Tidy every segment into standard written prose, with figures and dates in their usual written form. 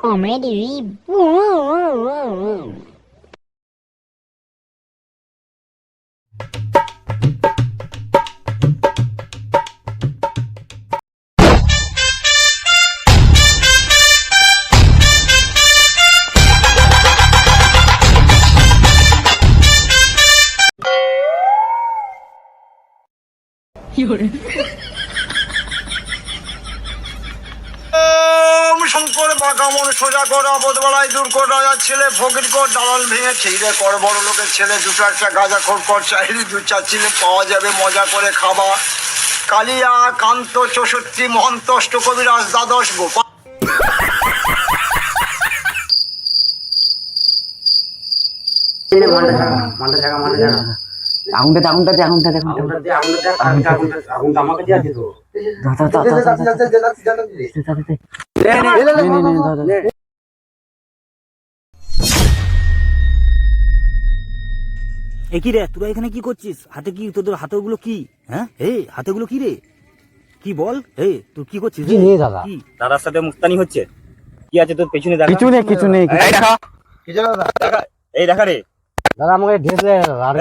Comedy. ওম শঙ্কর বাগামন সোজা কর আপদবালাই দূর কর রাজার ছেলে ফকির কর দালাল ভেঙে ছিঁড়ে কর বড় লোকের ছেলে দুটো একটা গাঁজাখোর কর চাইলে দু চার ছিলে পাওয়া যাবে মজা করে খাবা কালিয়া কান্ত চৌষট্টি মহন্ত অষ্টকবিরাজ দ্বাদশ গোপাল কি রে তোরা এখানে কি করছিস? হাতে কি তোদের হাতেগুলো কি? হ্যাঁ হাতেগুলো কি রে? কি বল? তুই কি করছিস? কি নেই দাদা, কি দাদার সাথে মুক্তানি হচ্ছে? কি আছে তোর পেছনে? দেখা কিছু নেই এই দেখা দেখা, এই দেখা রে দাদা, আমাকে ড্রেস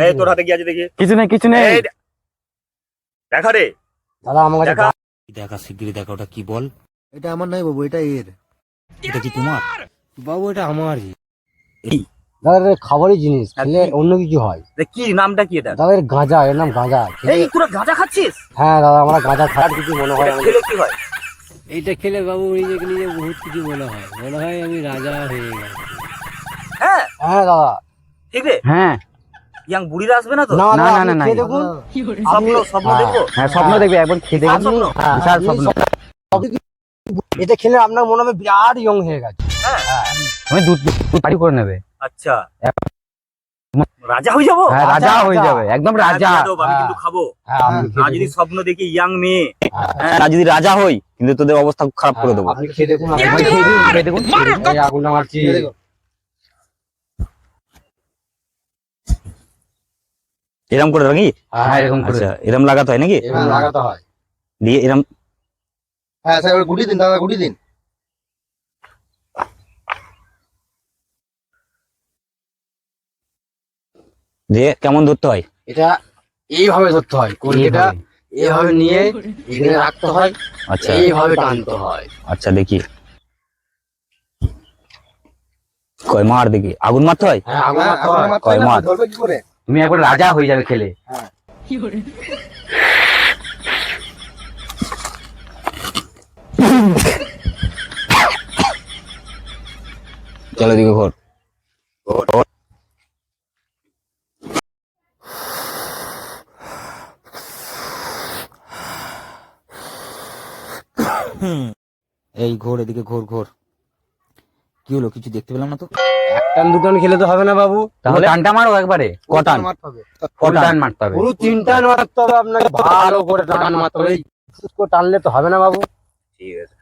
এই তোর হাতে কি আছে দেখি? কিছু নেই এই দেখা রে দাদা, আমাকে দেখা দেখা শিগগিরই দেখা। ওটা কি বল? এটা আমার নাই বাবু, এটা এর। এটা কি তোমার? বাবু এটা আমারই। এই দাদা, এটা খাবারই জিনিস, খেলে অন্য কিছু হয়। কি নামটা কি এটা? দাদা, এর গাঁজা, এর নাম গাঁজা। এই তোরা গাঁজা খাচ্ছিস? হ্যাঁ দাদা, আমরা গাঁজা খাওয়ার কিছু মনে হয় আমাদের। খেলে কি হয়? এইটা খেলে বাবু নিজেকে নিজে বহুত কিছু মনে হয় আমি রাজা হয়ে গেছি। হ্যাঁ হ্যাঁ দাদা, ঠিক রে। হ্যাঁ ইয়াং বুড়িরা আসবে না তো? না না না, না, খেয়ে দেখুন, স্বপ্ন দেখবো। হ্যাঁ স্বপ্ন দেখবে, একবার খেয়ে দেখুন, স্বপ্ন? বিশাল স্বপ্ন। এটা খেলে আপনার মনে হবে বিরাট ইয়ং হয়ে গেছে। হ্যাঁ আমি দুধ পারি করে নেবে। আচ্ছা, রাজা হয়ে যাবো? হ্যাঁ, রাজা হয়ে যাবে, একদম রাজা। আমি কিন্তু খাবো। হ্যাঁ, আপনি খেয়ে আর যদি দেখুন। স্বপ্ন দেখি ইয়াং মেয়ে, হ্যাঁ, আর যদি রাজা হই, কিন্তু তোদের অবস্থা খারাপ করে দেবো। আপনি খেয়ে দেখুন, আপনি খেয়ে দেখুন। এই আগুনটা মারছি। এরম করে নাকি? হ্যাঁ, এরকম করে আচ্ছা, এরম লাগাতে হয় নাকি? এরকম লাগাতে হয়। দিয়ে এরম হ্যাঁ স্যার, গুটি দিন দাদা, গুটি দিন। দিয়ে কেমন ধরতে হয়? এটা এইভাবে ধরতে হয়, এটা এইভাবে নিয়ে এখানে রাখতে হয়, আচ্ছা এইভাবে টানতে হয়। আচ্ছা, দেখি কয় মার, দেখি আগুন মারতে হয়। হ্যাঁ, আগুন মারতে হয়। কয় মার? ধরবে কি করে? তুমি একবার রাজা হয়ে যাবে খেলে। চলো দিকে ঘর। এই ঘোর, এদিকে ঘোর ঘোর। কি হলো? কিছু দেখতে পেলাম না তো। একটান দুটান খেলে তো হবে না বাবু, তাহলে টানটা মারো একবারে। কটান? মারতে হবে। টান মারতে হবে, পুরো তিনটান মারতে হবে আপনাকে, ভালো করে টান মারতে হবে। ফুস করে টানলে তো হবে না বাবু। ঠিক আছে,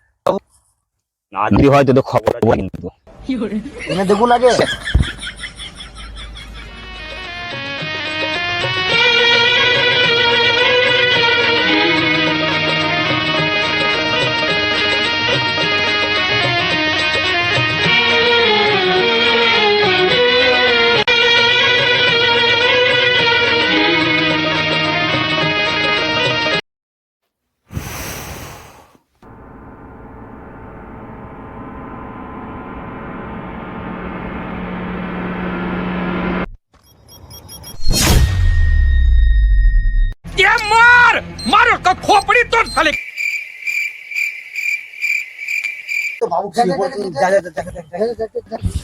না যদি হয় তো খবর আছে কিন্তু। এনে দেখুন আগে।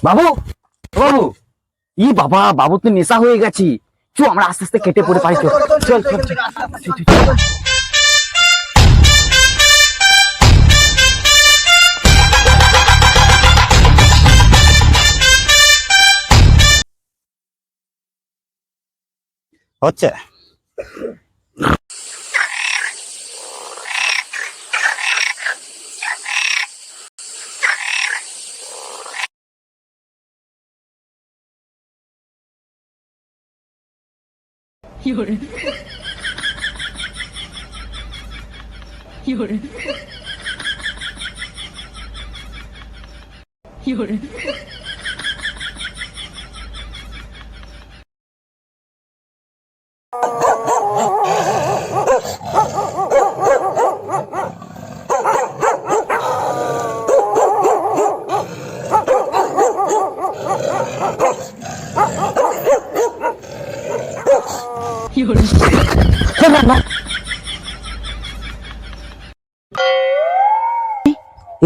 বাবু, বাবু, ই বাবা, বাবু তো নেশা হয়ে গেছি। চো আমরা আস্তে আস্তে কেটে পড়ে পাই। চল চল চল চল। হচ্ছে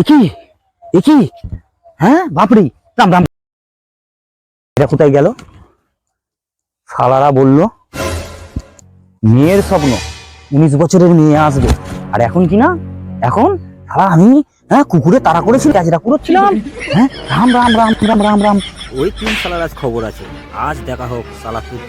একই একই, হ্যাঁ বাপরে, রাম রাম। এটা কোথায় গেল? শালারা বলল মেয়ের স্বপ্ন 19 বছরের মেয়ে আসবে, আর এখন কি না, এখন শালা আমি কুকুরে তাড়া করেছি, কাজরা করেছিলাম। হ্যাঁ, রাম রাম রাম রাম রাম রাম। ওই তিন শালার আজ খবর আছে, আজ দেখা হোক শালা তুই